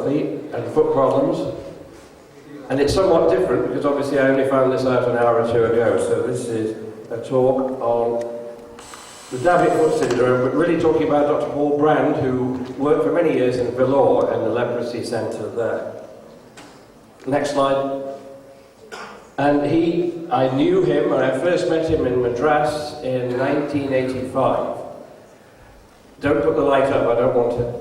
neuropathy and foot problems. And it's somewhat different because obviously I only found this out an hour or two ago. So this is a talk on the diabetic foot syndrome, but really talking about Dr. Paul Brand, who worked for many years in Vellore in the leprosy centre there. Next slide. And I knew him, and I first met him in Madras in 1985. Don't put the light up, I don't want it.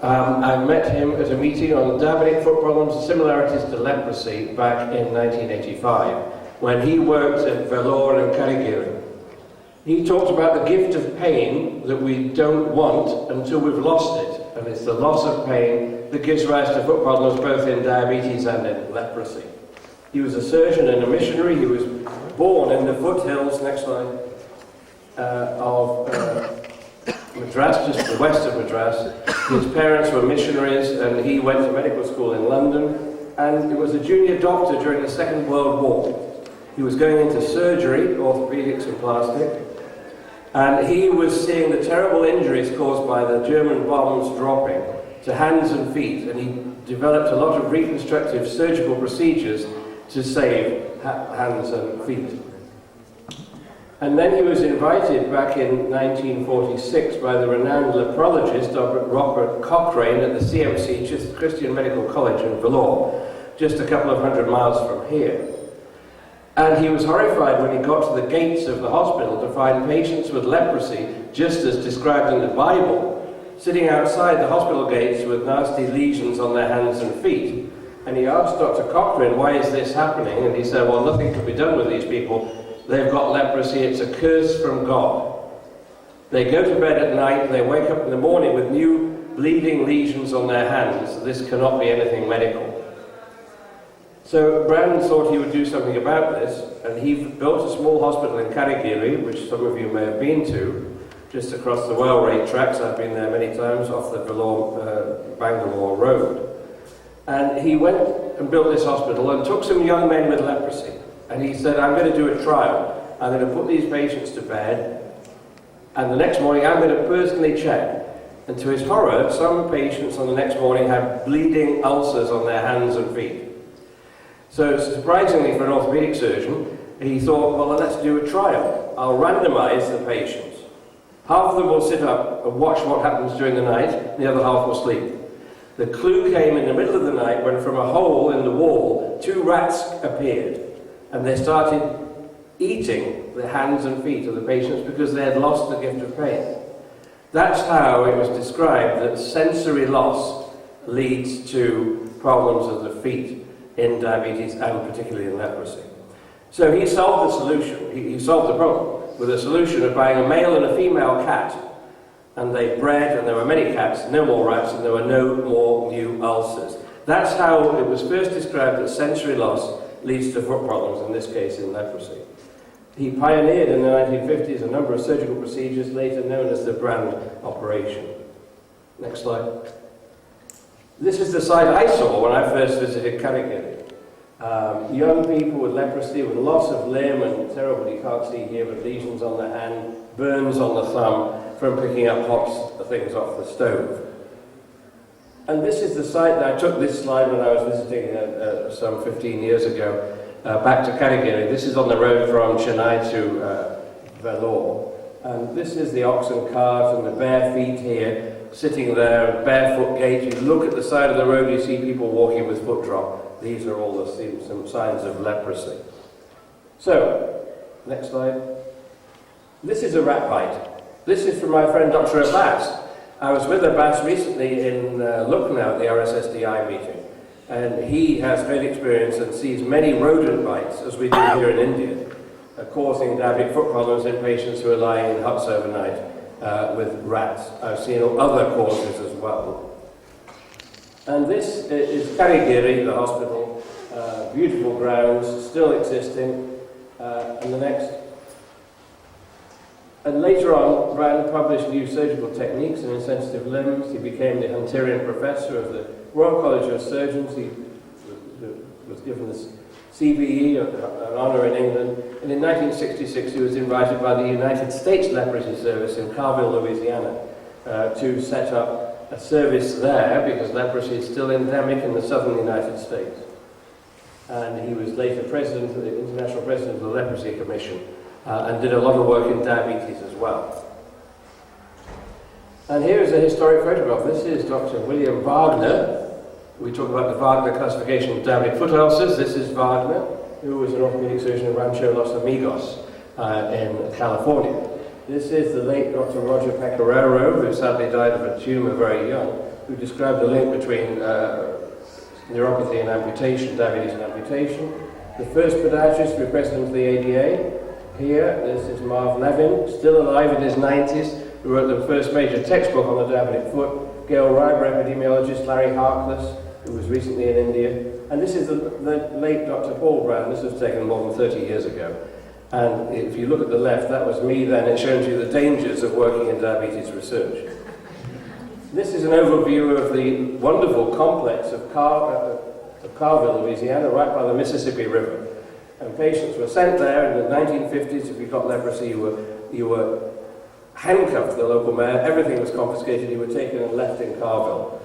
I met him at a meeting on diabetic foot problems and similarities to leprosy back in 1985, when he worked at Vellore and Karigiri. He talked about the gift of pain that we don't want until we've lost it, and it's the loss of pain that gives rise to foot problems both in diabetes and in leprosy. He was a surgeon and a missionary. He was born in the foothills, next slide, of Madras, just to the west of Madras. His parents were missionaries, and he went to medical school in London, and he was a junior doctor during the Second World War. He was going into surgery, orthopedics and plastic, and he was seeing the terrible injuries caused by the German bombs dropping to hands and feet, and he developed a lot of reconstructive surgical procedures to save hands and feet. And then he was invited back in 1946 by the renowned leprologist Robert Cochrane at the CMC, just Christian Medical College in Vellore, just a couple of hundred miles from here. And he was horrified when he got to the gates of the hospital to find patients with leprosy, just as described in the Bible, sitting outside the hospital gates with nasty lesions on their hands and feet. And he asked Dr. Cochrane, why is this happening? And he said, well, nothing can be done with these people. They've got leprosy, it's a curse from God. They go to bed at night, and they wake up in the morning with new bleeding lesions on their hands. This cannot be anything medical. So Brand thought he would do something about this, and he built a small hospital in Karigiri, which some of you may have been to, just across the railway tracks. I've been there many times, off the Bangalore road. And he went and built this hospital and took some young men with leprosy. And he said, I'm going to do a trial. I'm going to put these patients to bed, and the next morning I'm going to personally check. And to his horror, some patients on the next morning had bleeding ulcers on their hands and feet. So surprisingly for an orthopedic surgeon, he thought, well, let's do a trial. I'll randomize the patients. Half of them will sit up and watch what happens during the night, and the other half will sleep. The clue came in the middle of the night when from a hole in the wall, 2 rats appeared. And they started eating the hands and feet of the patients because they had lost the gift of pain. That's how it was described that sensory loss leads to problems of the feet in diabetes and particularly in leprosy. So he solved the solution. He solved the problem with a solution of buying a male and a female cat. And they bred, and there were many cats, no more rats, and there were no more new ulcers. That's how it was first described that sensory loss leads to foot problems, in this case in leprosy. He pioneered in the 1950s a number of surgical procedures later known as the Brand operation. Next slide. This is the site I saw when I first visited Karigiri. Young people with leprosy with loss of limb and terrible, you can't see here, but lesions on the hand, burns on the thumb from picking up hot things off the stove. And this is the site that I took this slide when I was visiting some 15 years ago, back to Karigiri. This is on the road from Chennai to Vellore. And this is the oxen cart and the bare feet here, sitting there, barefoot gait. You look at the side of the road, you see people walking with foot drop. These are all some signs of leprosy. So, next slide. This is a rat bite. This is from my friend Dr. Abbas. I was with Abbas recently in Lucknow at the RSSDI meeting, and he has great experience and sees many rodent bites, as we do here in India, causing diabetic foot problems in patients who are lying in huts overnight with rats. I've seen other causes as well. And this is Karigiri, the hospital, beautiful grounds, still existing, and the next. And later on, Brand published new surgical techniques in insensitive limbs. He became the Hunterian Professor of the Royal College of Surgeons. He was given this CBE, an honour in England. And in 1966, he was invited by the United States Leprosy Service in Carville, Louisiana, to set up a service there because leprosy is still endemic in the southern United States. And he was later president, the international president of the Leprosy Commission, and did a lot of work in diabetes as well. And here is a historic photograph. This is Dr. William Wagner. We talk about the Wagner classification of diabetic foot ulcers. This is Wagner, who was an orthopedic surgeon in Rancho Los Amigos in California. This is the late Dr. Roger Pecoraro, who sadly died of a tumor very young, who described the link between neuropathy and amputation, diabetes and amputation. The first podiatrist to be president of the ADA. Here, this is Marv Levin, still alive in his 90s, who wrote the first major textbook on the diabetic foot. Gail Reiber, epidemiologist, Larry Harkless, who was recently in India. And this is the late Dr. Paul Brown. This was taken more than 30 years ago. And if you look at the left, that was me then. It shows you the dangers of working in diabetes research. This is an overview of the wonderful complex of Carville, Louisiana, right by the Mississippi River. And patients were sent there in the 1950s. If you got leprosy, you were handcuffed to the local mayor. Everything was confiscated. You were taken and left in Carville.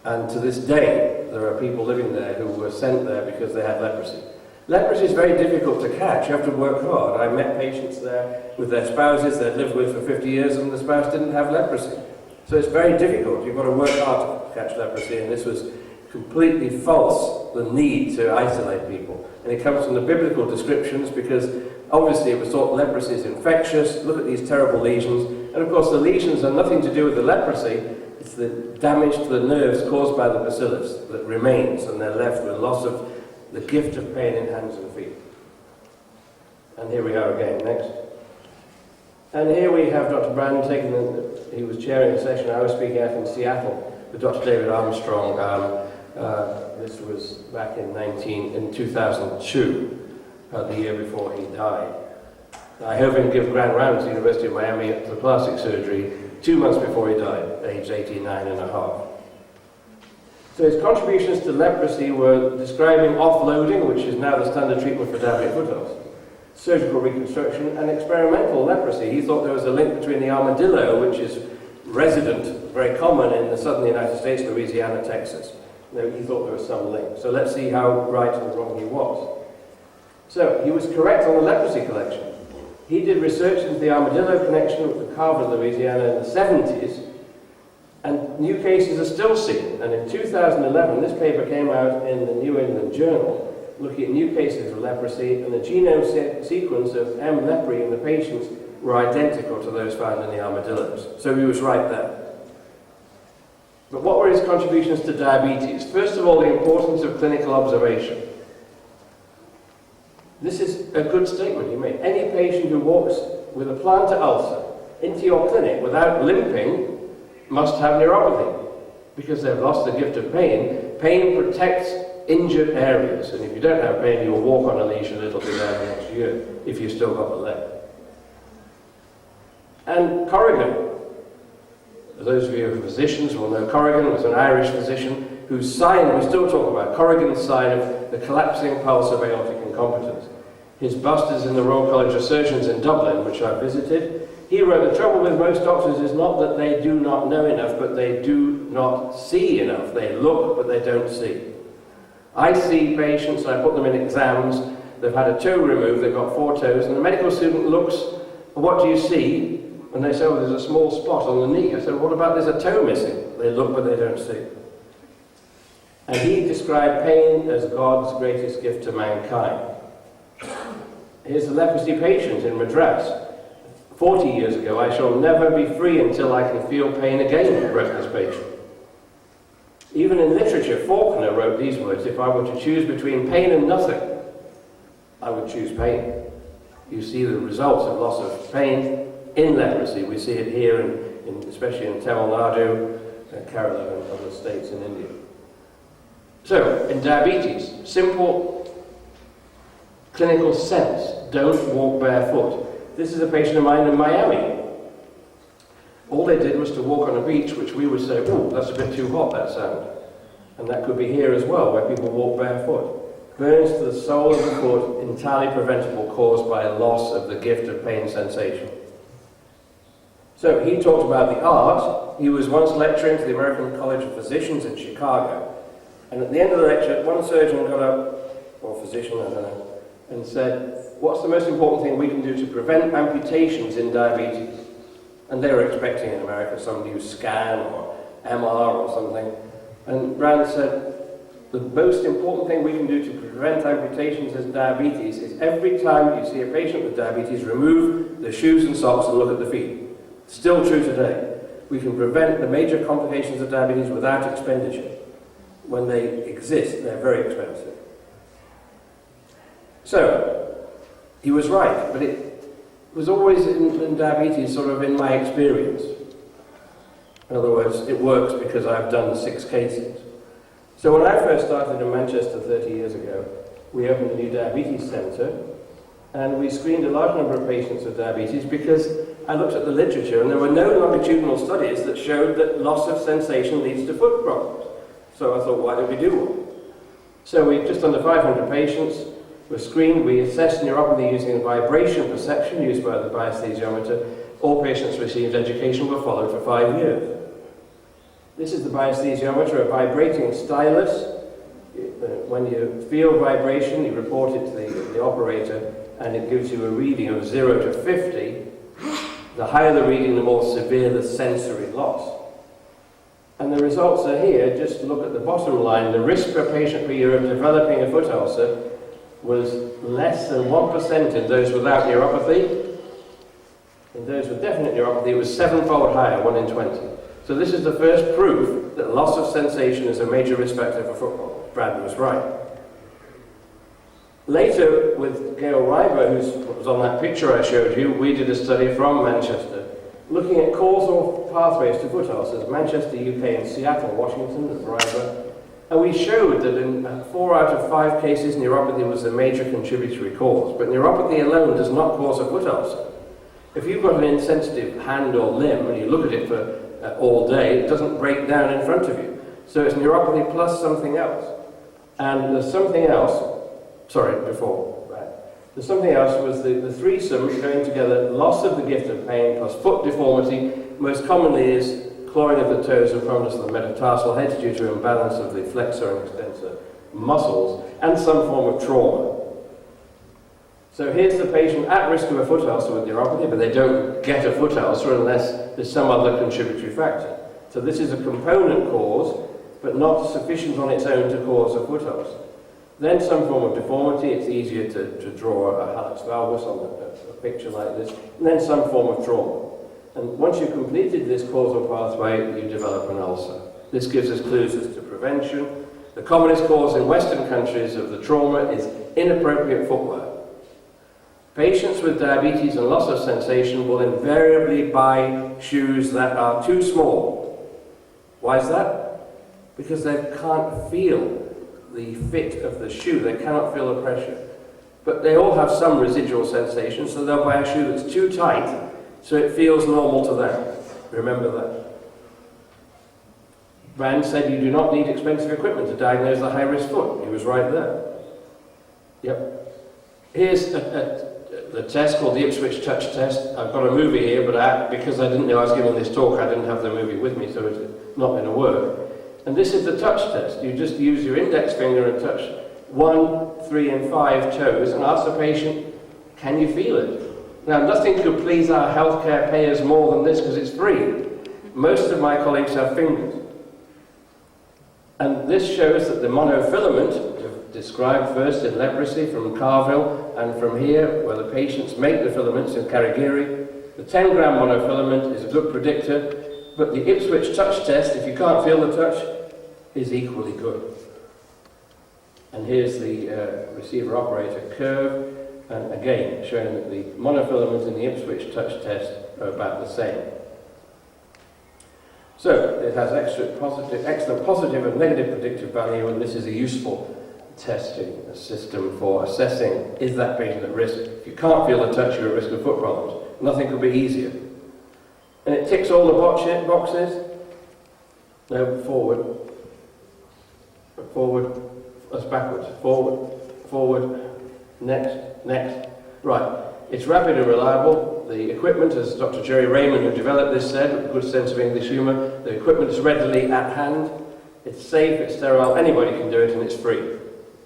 And to this day, there are people living there who were sent there because they had leprosy. Leprosy is very difficult to catch. You have to work hard. I met patients there with their spouses they'd lived with for 50 years, and the spouse didn't have leprosy. So it's very difficult. You've got to work hard to catch leprosy, and this was completely false, the need to isolate people. And it comes from the biblical descriptions, because obviously it was thought leprosy is infectious. Look at these terrible lesions. And of course the lesions are nothing to do with the leprosy. It's the damage to the nerves caused by the bacillus that remains, and they're left with loss of the gift of pain in hands and feet. And here we are again, next. And here we have Dr. Brand taking he was chairing a session I was speaking at in Seattle with Dr. David Armstrong. This was back in 2002, the year before he died. I helped him give grand rounds at the University of Miami for plastic surgery 2 months before he died, aged 89 and a half. So his contributions to leprosy were describing offloading, which is now the standard treatment for diabetic foot ulcers, surgical reconstruction, and experimental leprosy. He thought there was a link between the armadillo, which is resident, very common in the southern United States, Louisiana, Texas. He thought there was some link. So let's see how right or wrong he was. So he was correct on the leprosy collection. He did research into the armadillo connection with the Carville, Louisiana in the 70s, and new cases are still seen. And in 2011, this paper came out in the New England Journal, looking at new cases of leprosy, and the genome sequence of M. leprae in the patients were identical to those found in the armadillos. So he was right there. But what were his contributions to diabetes? First of all, the importance of clinical observation. This is a good statement he made. Any patient who walks with a plantar ulcer into your clinic without limping must have neuropathy, because they've lost the gift of pain. Pain protects injured areas, and if you don't have pain, you'll walk on a lesion and it'll be there the next year if you've still got the leg. And Corrigan. Those of you who are physicians will know Corrigan was an Irish physician whose sign we still talk about, Corrigan's sign of the collapsing pulse of aortic incompetence. His bust is in the Royal College of Surgeons in Dublin, which I visited. He wrote, the trouble with most doctors is not that they do not know enough, but they do not see enough. They look, but they don't see. I see patients, and I put them in exams, they've had a toe removed, they've got 4 toes, and the medical student looks, what do you see? And they say, oh, there's a small spot on the knee. I said, what about there's a toe missing? They look, but they don't see. And he described pain as God's greatest gift to mankind. Here's a leprosy patient in Madras. 40 years ago, I shall never be free until I can feel pain again, wrote this patient. Even in literature, Faulkner wrote these words, if I were to choose between pain and nothing, I would choose pain. You see the results of loss of pain in leprosy. We see it here, especially in Tamil Nadu, Kerala and other states in India. So, in diabetes, simple clinical sense, don't walk barefoot. This is a patient of mine in Miami. All they did was to walk on a beach, which we would say, oh, that's a bit too hot, that sound. And that could be here as well, where people walk barefoot. Burns to the sole of the foot, entirely preventable, caused by a loss of the gift of pain sensation. So he talked about the art. He was once lecturing to the American College of Physicians in Chicago. And at the end of the lecture, one surgeon got up, or physician, I don't know, and said, what's the most important thing we can do to prevent amputations in diabetes? And they were expecting in America some new scan or MR or something. And Rand said, the most important thing we can do to prevent amputations in diabetes is every time you see a patient with diabetes, remove the shoes and socks and look at the feet. Still true today. We can prevent the major complications of diabetes without expenditure. When they exist, they're very expensive. So, he was right, but it was always in diabetes sort of in my experience. In other words, it works because I've done 6 cases. So when I first started in Manchester 30 years ago, we opened a new diabetes centre, and we screened a large number of patients with diabetes because I looked at the literature and there were no longitudinal studies that showed that loss of sensation leads to foot problems. So I thought, why don't we do one? So we just under 500 patients were screened. We assessed neuropathy using vibration perception used by the biaesthesiometer. All patients received education, were followed for 5 years. This is the biaesthesiometer, a vibrating stylus. When you feel vibration, you report it to the operator, and it gives you a reading of 0 to 50. The higher the reading, the more severe the sensory loss. And the results are here. Just look at the bottom line. The risk per patient per year of developing a foot ulcer was less than 1% in those without neuropathy. In those with definite neuropathy, it was 7-fold higher, 1 in 20. So this is the first proof that loss of sensation is a major risk factor for foot problems. Brad was right. Later, with Gail Reiber, who was on that picture I showed you, we did a study from Manchester, looking at causal pathways to foot ulcers, Manchester, UK, and Seattle, Washington, with Reiber. And we showed that in 4 out of 5 cases, neuropathy was a major contributory cause. But neuropathy alone does not cause a foot ulcer. If you've got an insensitive hand or limb, and you look at it for all day, it doesn't break down in front of you. So it's neuropathy plus something else. And there's something else, the something else was the threesome going together, loss of the gift of pain plus foot deformity. Most commonly is clawing of the toes and proneness of the metatarsal heads due to imbalance of the flexor and extensor muscles, and some form of trauma. So here's the patient at risk of a foot ulcer with neuropathy, but they don't get a foot ulcer unless there's some other contributory factor. So this is a component cause, but not sufficient on its own to cause a foot ulcer. Then some form of deformity. It's easier to draw a hallux valgus on a picture like this. And then some form of trauma. And once you've completed this causal pathway, you develop an ulcer. This gives us clues as to prevention. The commonest cause in Western countries of the trauma is inappropriate footwear. Patients with diabetes and loss of sensation will invariably buy shoes that are too small. Why is that? Because they can't feel the fit of the shoe. They cannot feel the pressure. But they all have some residual sensation, so they'll buy a shoe that's too tight, so it feels normal to them. Remember that. Rand said you do not need expensive equipment to diagnose the high-risk foot. He was right there. Yep. Here's the test called the Ipswich Touch Test. I've got a movie here, but because I didn't know I was giving this talk, I didn't have the movie with me, so it's not going to work. And this is the touch test. You just use your index finger and touch 1, 3, and 5 toes and ask the patient, can you feel it? Now, nothing could please our healthcare payers more than this because it's free. Most of my colleagues have fingers. And this shows that the monofilament, described first in leprosy from Carville, and from here, where the patients make the filaments in Karigiri, the 10-gram monofilament is a good predictor. But the Ipswich touch test, if you can't feel the touch, is equally good. And here's the receiver-operator curve, and again, showing that the monofilament and the Ipswich touch test are about the same. So, it has excellent positive and negative predictive value, and this is a useful testing system for assessing, is that patient at risk? If you can't feel the touch, you're at risk of foot problems. Nothing could be easier. And it ticks all the boxes. No, forward. That's backwards. Forward. Next. Right. It's rapid and reliable. The equipment, as Dr. Jerry Raymond, who developed this, said, with a good sense of English humour, the equipment is readily at hand. It's safe, it's sterile, anybody can do it, and it's free.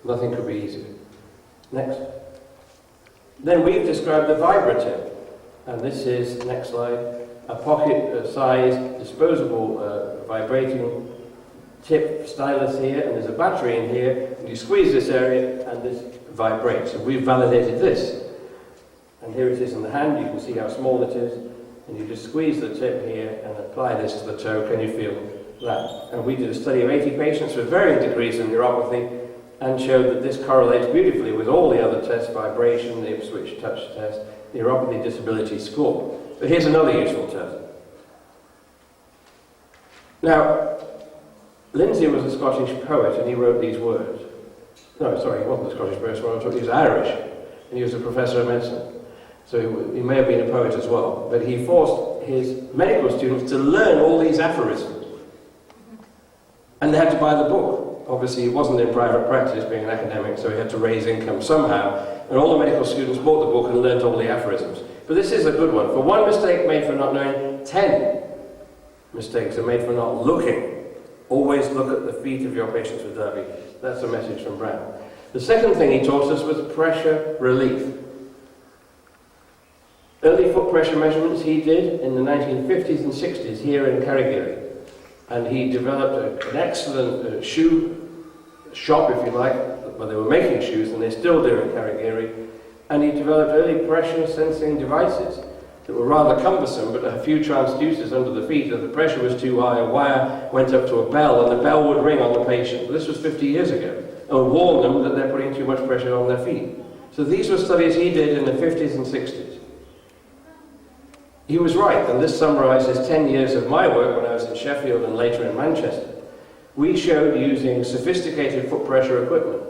Nothing could be easier. Next. Then we've described the VibraTip. And this is, next slide, a pocket-sized, disposable, vibrating tip stylus here, and there's a battery in here, and you squeeze this area, and this vibrates. And we've validated this. And here it is in the hand, you can see how small it is, and you just squeeze the tip here and apply this to the toe. Can you feel that? And we did a study of 80 patients with varying degrees of neuropathy and showed that this correlates beautifully with all the other tests, vibration, the Ipswich touch test, neuropathy disability score. But here's another useful test. Now, Lindsay was a Scottish poet and he wrote these words. No, sorry, he wasn't a Scottish poet, he was Irish, and he was a professor of medicine. So he may have been a poet as well, but he forced his medical students to learn all these aphorisms. And they had to buy the book. Obviously, he wasn't in private practice being an academic, so he had to raise income somehow. And all the medical students bought the book and learnt all the aphorisms. But this is a good one. For one mistake made for not knowing, 10 mistakes are made for not looking. Always look at the feet of your patients with diabetes. That's a message from Brown. The second thing he taught us was pressure relief. Early foot pressure measurements he did in the 1950s and 60s here in Carrigaline. And he developed an excellent shoe shop, if you like, where they were making shoes, and they still do in Carrigaline. And he developed early pressure sensing devices that were rather cumbersome, but a few transducers under the feet. If the pressure was too high, a wire went up to a bell, and the bell would ring on the patient. This was 50 years ago, and would warn them that they're putting too much pressure on their feet. So these were studies he did in the 50s and 60s. He was right, and this summarises 10 years of my work when I was in Sheffield and later in Manchester. We showed, using sophisticated foot pressure equipment,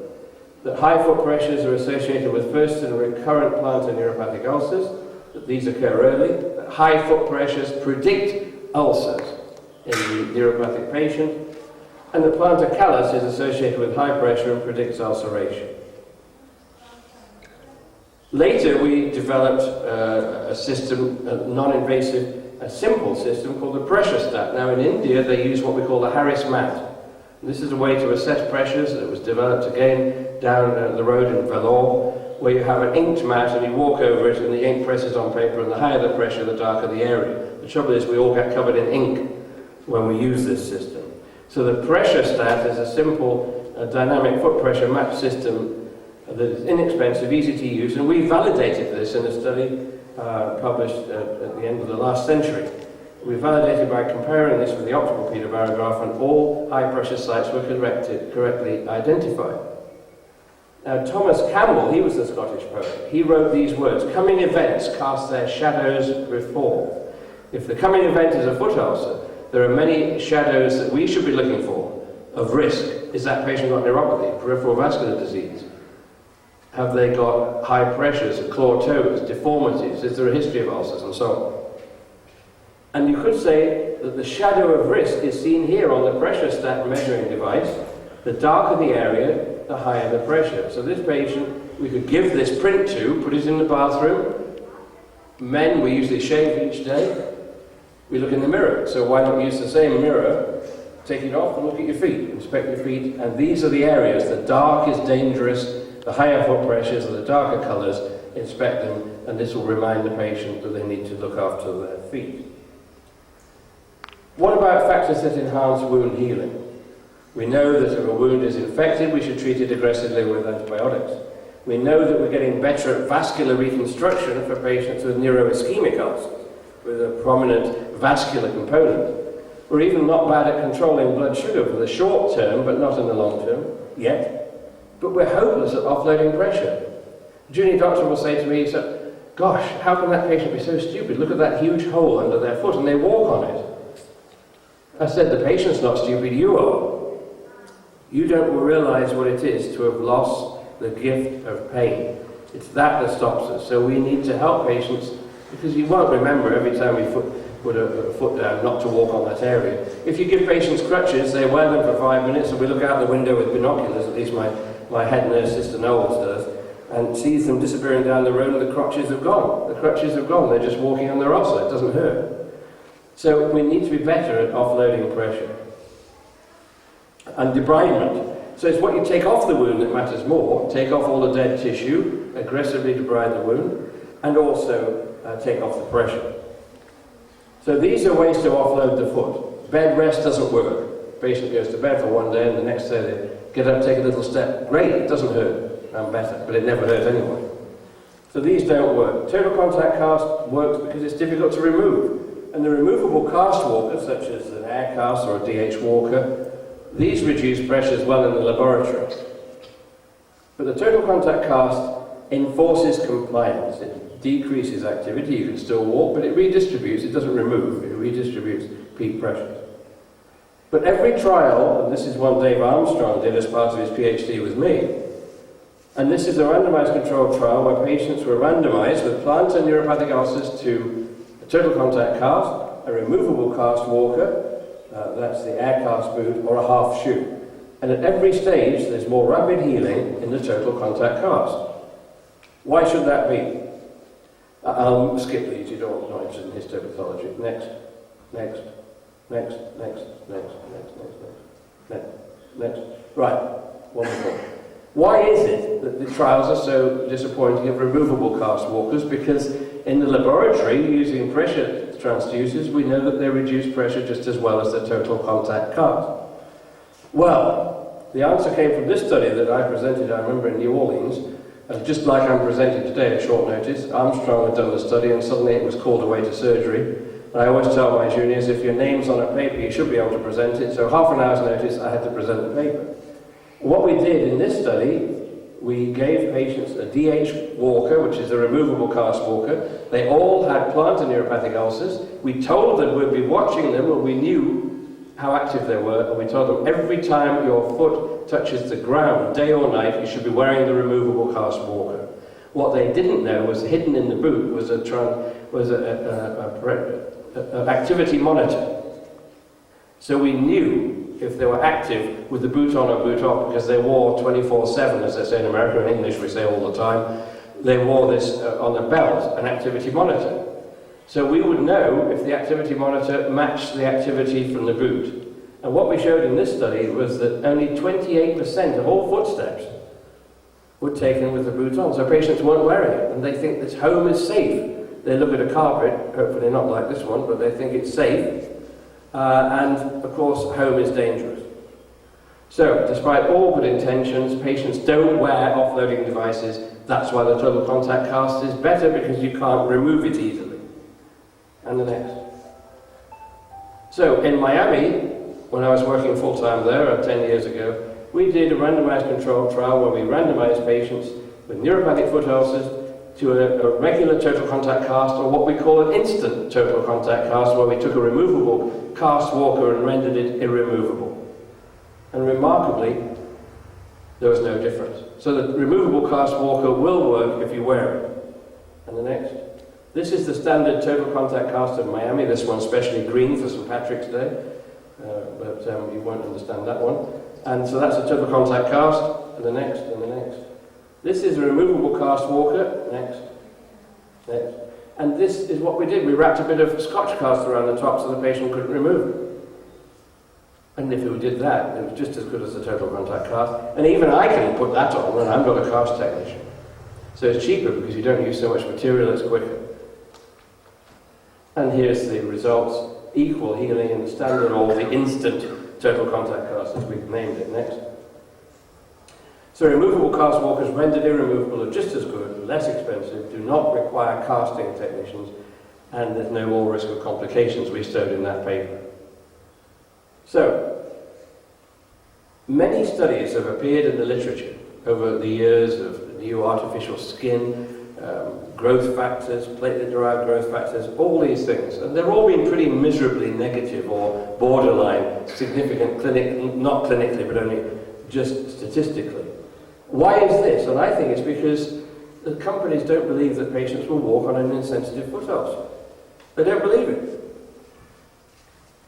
that high foot pressures are associated with first and recurrent plantar neuropathic ulcers, that these occur early, that high foot pressures predict ulcers in the neuropathic patient, and the plantar callus is associated with high pressure and predicts ulceration. Later, we developed a system, a non-invasive, a simple system called the pressure stat. Now, in India, they use what we call the Harris mat. This is a way to assess pressures that was developed again down the road in Vellore, where you have an inked mat and you walk over it and the ink presses on paper, and the higher the pressure, the darker the area. The trouble is we all get covered in ink when we use this system. So the pressure stat is a simple dynamic foot pressure map system that is inexpensive, easy to use, and we validated this in a study published at the end of the last century. We validated by comparing this with the optical petabarograph, and all high pressure sites were correctly identified. Now, Thomas Campbell, he was the Scottish poet, he wrote these words: "Coming events cast their shadows before." If the coming event is a foot ulcer, there are many shadows that we should be looking for of risk. Is that patient got neuropathy, peripheral vascular disease? Have they got high pressures, claw toes, deformities? Is there a history of ulcers, and so on? And you could say that the shadow of risk is seen here on the pressure stat measuring device. The darker the area, the higher the pressure. So this patient, we could give this print to, put it in the bathroom. Men, we usually shave each day. We look in the mirror. So why not use the same mirror, take it off and look at your feet, inspect your feet. And these are the areas. The dark is dangerous. The higher foot pressures and the darker colours, inspect them, and this will remind the patient that they need to look after their feet. What about factors that enhance wound healing? We know that if a wound is infected, we should treat it aggressively with antibiotics. We know that we're getting better at vascular reconstruction for patients with neuroischemic ulcers, with a prominent vascular component. We're even not bad at controlling blood sugar for the short term, but not in the long term, yet. But we're hopeless at offloading pressure. A junior doctor will say to me, "Gosh, how can that patient be so stupid? Look at that huge hole under their foot and they walk on it." I said, "The patient's not stupid, you are. You don't realise what it is to have lost the gift of pain. It's that stops us. So we need to help patients, because you won't remember every time we put a foot down not to walk on that area. If you give patients crutches, they wear them for 5 minutes and we look out the window with binoculars, at least my head nurse, Sister Knowles, does, and sees them disappearing down the road and the crutches have gone. The crutches have gone, they're just walking on their ossa, it doesn't hurt. So we need to be better at offloading pressure. And debridement. So it's what you take off the wound that matters more. Take off all the dead tissue, aggressively debride the wound, and also take off the pressure. So these are ways to offload the foot. Bed rest doesn't work. Patient goes to bed for one day and the next day they get up, take a little step. Great, it doesn't hurt. I'm better, but it never hurt anyway. So these don't work. Total contact cast works because it's difficult to remove. And the removable cast walkers, such as an air cast or a DH walker, these reduce pressures well in the laboratory. But the total contact cast enforces compliance. It decreases activity. You can still walk, but it redistributes. It doesn't remove. It redistributes peak pressures. But every trial, and this is one Dave Armstrong did as part of his PhD with me, and this is a randomized controlled trial where patients were randomized with plantar neuropathic ulcers to a total contact cast, a removable cast walker, that's the air cast boot, or a half shoe. And at every stage, there's more rapid healing in the total contact cast. Why should that be? I'll skip these, you don't want to know in histopathology. Next, next, next, next, next, next, next, next, next. Right, one more. Why is it that the trials are so disappointing of removable cast walkers? Because in the laboratory, using pressure transducers, we know that they reduce pressure just as well as the total contact cast. Well, the answer came from this study that I presented, I remember, in New Orleans. Just like I'm presenting today at short notice, Armstrong had done the study and suddenly it was called away to surgery. And I always tell my juniors, if your name's on a paper, you should be able to present it. So half an hour's notice, I had to present the paper. What we did in this study, we gave patients a DH walker, which is a removable cast walker. They all had plantar neuropathic ulcers. We told them we'd be watching them, and we knew how active they were, and we told them every time your foot touches the ground, day or night, you should be wearing the removable cast walker. What they didn't know was hidden in the boot was an activity monitor. So we knew if they were active with the boot on or boot off, because they wore 24/7, as they say in America. In English we say all the time, they wore this on a belt, an activity monitor. So we would know if the activity monitor matched the activity from the boot. And what we showed in this study was that only 28% of all footsteps were taken with the boot on. So patients weren't wearing it, and they think this home is safe. They look at a carpet, hopefully not like this one, but they think it's safe. And of course, home is dangerous. So, despite all good intentions, patients don't wear offloading devices. That's why the total contact cast is better, because you can't remove it easily. And the next. So, in Miami, when I was working full-time there 10 years ago, we did a randomized controlled trial where we randomized patients with neuropathic foot ulcers to a regular total contact cast, or what we call an instant total contact cast, where we took a removable cast walker and rendered it irremovable. And remarkably, there was no difference. So the removable cast walker will work if you wear it. And the next. This is the standard total contact cast of Miami. This one's specially green for St. Patrick's Day, but you won't understand that one. And so that's a total contact cast, and the next, and the next. This is a removable cast walker. Next. Next. And this is what we did. We wrapped a bit of Scotch cast around the top so the patient couldn't remove it. And if we did that, it was just as good as the total contact cast. And even I can put that on when I'm not a cast technician. So it's cheaper because you don't use so much material, it's quicker. And here's the results. Equal healing in the standard or the instant total contact cast, as we've named it. Next. So removable cast walkers rendered irremovable are just as good, less expensive, do not require casting technicians, and there's no more risk of complications we showed in that paper. So, many studies have appeared in the literature over the years of new artificial skin, growth factors, platelet-derived growth factors, all these things. And they've all been pretty miserably negative or borderline significant, not clinically, but only just statistically. Why is this? And I think it's because the companies don't believe that patients will walk on an insensitive foot ulcer. They don't believe it.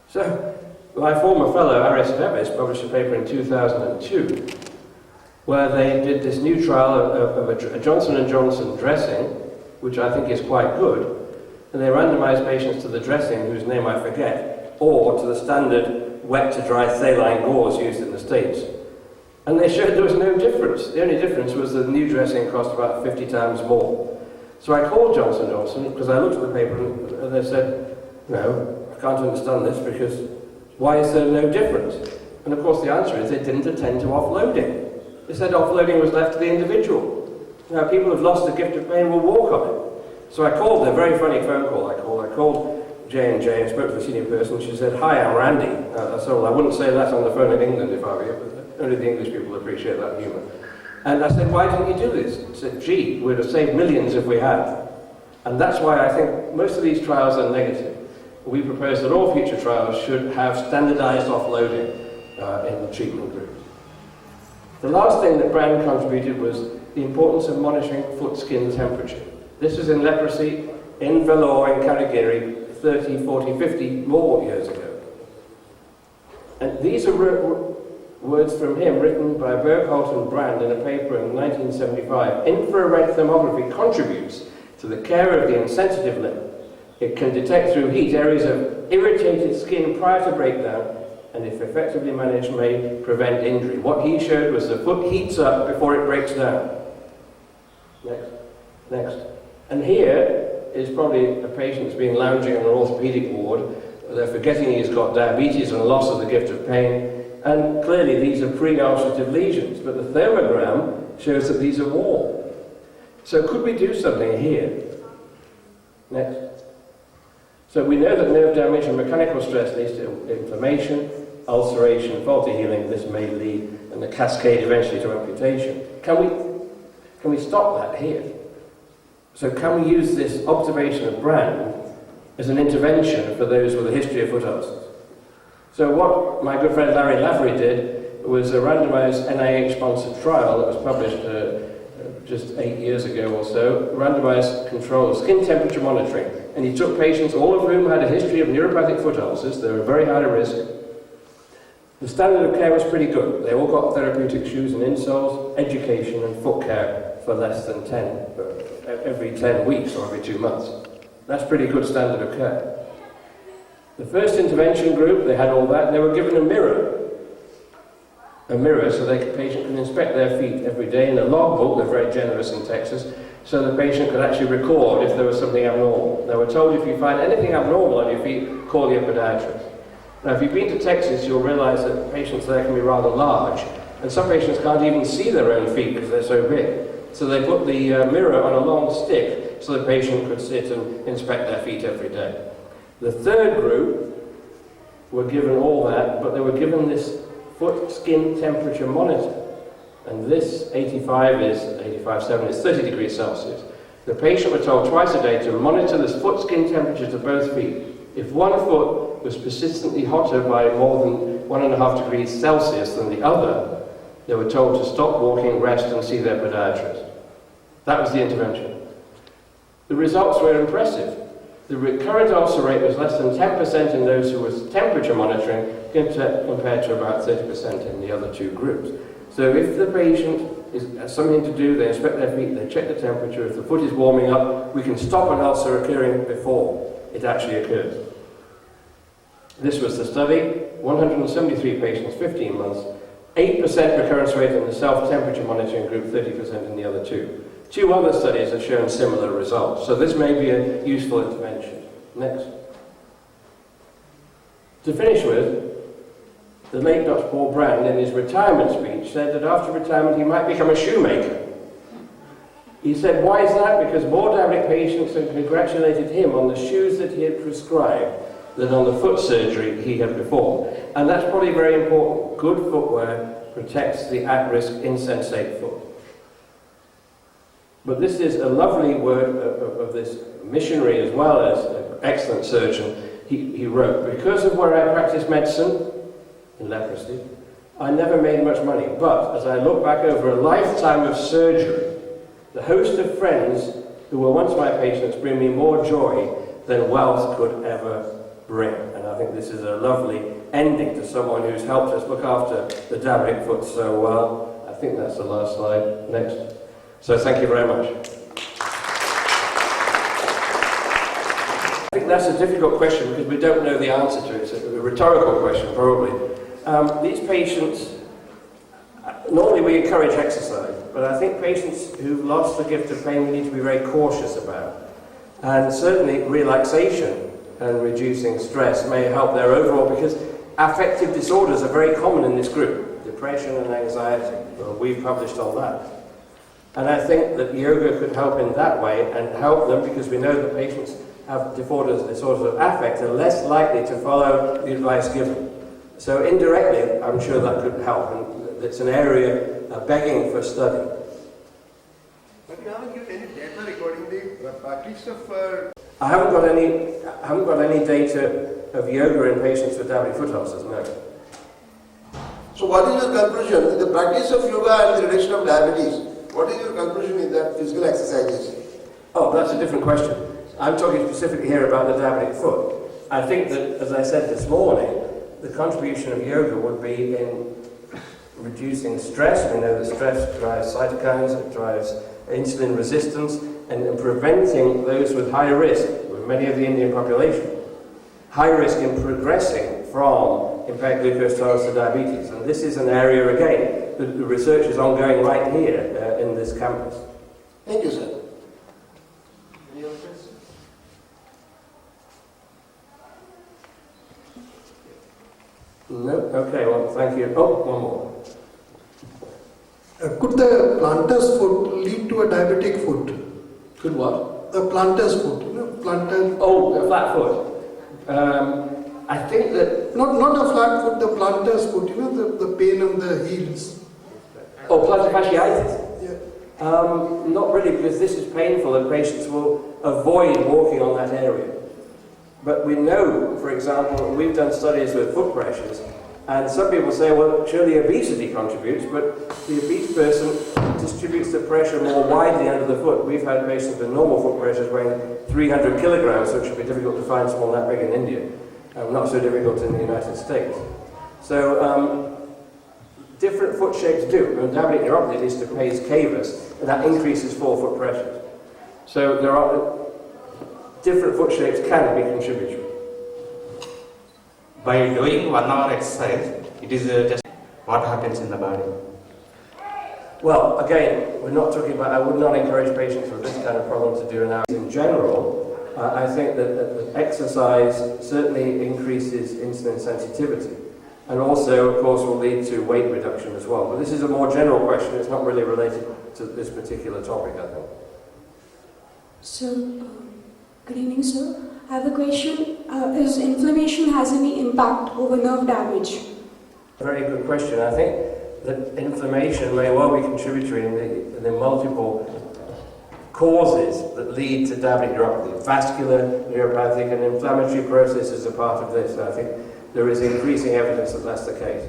So, my former fellow, Aris Nevis, published a paper in 2002 where they did this new trial of a Johnson & Johnson dressing, which I think is quite good, and they randomized patients to the dressing, whose name I forget, or to the standard wet to dry saline gauze used in the States. And they showed there was no difference. The only difference was the new dressing cost about 50 times more. So I called Johnson & Johnson, because I looked at the paper, and they said, no, I can't understand this, because why is there no difference? And of course the answer is they didn't attend to offloading. They said offloading was left to the individual. Now, people who've lost the gift of pain will walk on it. So I called them, a very funny phone call I called J&J and spoke to the senior person. She said, hi, I'm Randy. That's all. I wouldn't say that on the phone in England if I were you, but only the English people appreciate that humour. And I said, why didn't you do this? She said, gee, we'd have saved millions if we had. And that's why I think most of these trials are negative. We propose that all future trials should have standardized offloading in the treatment groups. The last thing that Brand contributed was the importance of monitoring foot skin temperature. This was in leprosy, in Vellore, in Karigiri, 30, 40, 50 more years ago. And these are words from him written by Burkholt and Brand in a paper in 1975. Infrared thermography contributes to the care of the insensitive limb. It can detect through heat areas of irritated skin prior to breakdown, and if effectively managed may prevent injury. What he showed was the foot heats up before it breaks down. Next. And here is probably a patient who's been lounging on an orthopedic ward. They're forgetting he's got diabetes and loss of the gift of pain, and clearly these are pre-ulcerative lesions, but the thermogram shows that these are warm. So could we do something here? Next. So we know that nerve damage and mechanical stress leads to inflammation, ulceration, faulty healing. This may lead in the cascade eventually to amputation. Can we stop that here? So can we use this observation of Brand as an intervention for those with a history of foot ulcers? So what my good friend Larry Lavery did was a randomized NIH-sponsored trial that was published just 8 years ago or so, randomized controlled skin temperature monitoring. And he took patients, all of whom had a history of neuropathic foot ulcers. They were very high risk. The standard of care was pretty good. They all got therapeutic shoes and insoles, education and foot care for less than 10, every 10 weeks or every 2 months. That's pretty good standard of care. The first intervention group, they had all that, and they were given a mirror so the patient can inspect their feet every day in a logbook. They're very generous in Texas, so the patient could actually record if there was something abnormal. They were told if you find anything abnormal on your feet, call your podiatrist. Now, if you've been to Texas, you'll realize that patients there can be rather large, and some patients can't even see their own feet because they're so big. So they put the mirror on a long stick so the patient could sit and inspect their feet every day. The third group were given all that, but they were given this foot skin temperature monitor. And this 85.7 is 30 degrees Celsius. The patient was told twice a day to monitor the foot skin temperatures of both feet. If one foot was persistently hotter by more than 1.5 degrees Celsius than the other, they were told to stop walking, rest, and see their podiatrist. That was the intervention. The results were impressive. The recurrent ulcer rate was less than 10% in those who were temperature monitoring, compared to about 30% in the other two groups. So if the patient has something to do, they inspect their feet, they check the temperature. If the foot is warming up, we can stop an ulcer occurring before it actually occurs. This was the study, 173 patients, 15 months, 8% recurrence rate in the self-temperature monitoring group, 30% in the other two. Two other studies have shown similar results, so this may be a useful intervention. Next. To finish with, the late Dr. Paul Brand, in his retirement speech, said that after retirement he might become a shoemaker. He said, why is that? Because more diabetic patients had congratulated him on the shoes that he had prescribed than on the foot surgery he had performed. And that's probably very important. Good footwear protects the at-risk insensate foot. But this is a lovely word of this missionary as well as an excellent surgeon. He wrote, because of where I practiced medicine, in leprosy, I never made much money. But as I look back over a lifetime of surgery, the host of friends who were once my patients bring me more joy than wealth could ever bring. And I think this is a lovely ending to someone who's helped us look after the diabetic foot so well. I think that's the last slide. Next. So thank you very much. I think that's a difficult question because we don't know the answer to it. It's a rhetorical question, probably. These patients, normally we encourage exercise, but I think patients who've lost the gift of pain we need to be very cautious about. And certainly relaxation and reducing stress may help their overall, because affective disorders are very common in this group, depression and anxiety. Well, we've published on that. And I think that yoga could help in that way and help them, because we know that patients have disorders of affect are less likely to follow the advice given. So indirectly, I'm sure that could help, and it's an area begging for study. But you haven't given any data regarding the practice of... I haven't got any data of yoga in patients with diabetic foot ulcers, no. So what is your conclusion in the practice of yoga and the reduction of diabetes? What is your conclusion in that physical exercises? Oh, that's a different question. I'm talking specifically here about the diabetic foot. I think that, as I said this morning, the contribution of yoga would be in reducing stress. We know that stress drives cytokines, it drives insulin resistance, and in preventing those with high risk, with many of the Indian population, high risk in progressing from impaired glucose tolerance to diabetes. And this is an area, again, the research is ongoing right here in this campus. Thank you, sir. Any other questions? No? Okay, well, thank you. Oh, one more. Could the plantar's foot lead to a diabetic foot? Could what? The plantar's foot, plantar. Oh, a flat foot. I think that... Not a flat foot, the plantar's foot, the pain on the heels. Oh, plantar fasciitis? Yeah. Not really, because this is painful and patients will avoid walking on that area. But we know, for example, we've done studies with foot pressures, and some people say, well, surely obesity contributes, but the obese person distributes the pressure more widely under the foot. We've had patients with normal foot pressures weighing 300 kilograms, so it should be difficult to find someone that big in India. Not so difficult in the United States. So, different foot shapes do. And diabetic neuropathy leads to pes cavus, and that increases forefoot pressures. So there are different foot shapes can be contributory. By doing 1 hour exercise, it is just what happens in the body. Well, again, we're not talking about, I would not encourage patients with this kind of problem to do an hour. In general, I think that exercise certainly increases insulin sensitivity, and also, of course, will lead to weight reduction as well. But this is a more general question, it's not really related to this particular topic, I think. So, good evening, sir. I have a question. Is inflammation has any impact over nerve damage? Very good question. I think that inflammation may well be contributory in the multiple causes that lead to diabetic neuropathy. Vascular, neuropathic, and inflammatory processes are part of this. I think there is increasing evidence that that's the case.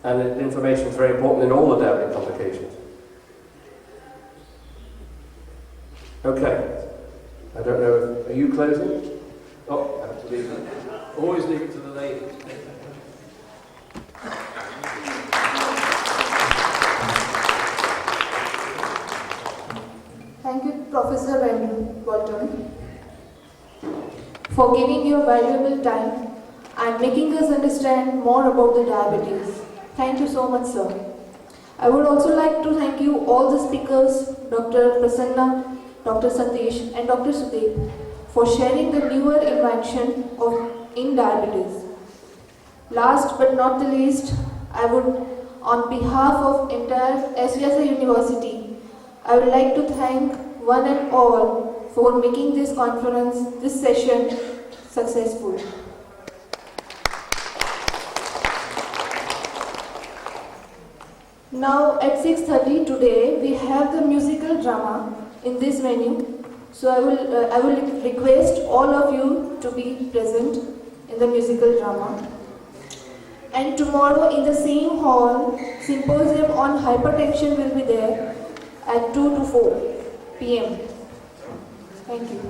And inflammation is very important in all the diabetic complications. Okay. I don't know, are you closing? Oh, I have to leave it. Always leave it to the ladies. Thank you, Professor Walton, for giving your valuable time and making us understand more about the diabetes. Thank you so much, sir. I would also like to thank you all the speakers, Dr. Prasanna, Dr. Satish and Dr. Sudeep, for sharing the newer invention in diabetes. Last but not the least, I would, on behalf of entire S-VYASA University, I would like to thank one and all for making this conference, this session successful. Now at 6:30 today, we have the musical drama in this venue. So I will request all of you to be present in the musical drama. And tomorrow in the same hall, symposium on hypertension will be there at 2 to 4 p.m. Thank you.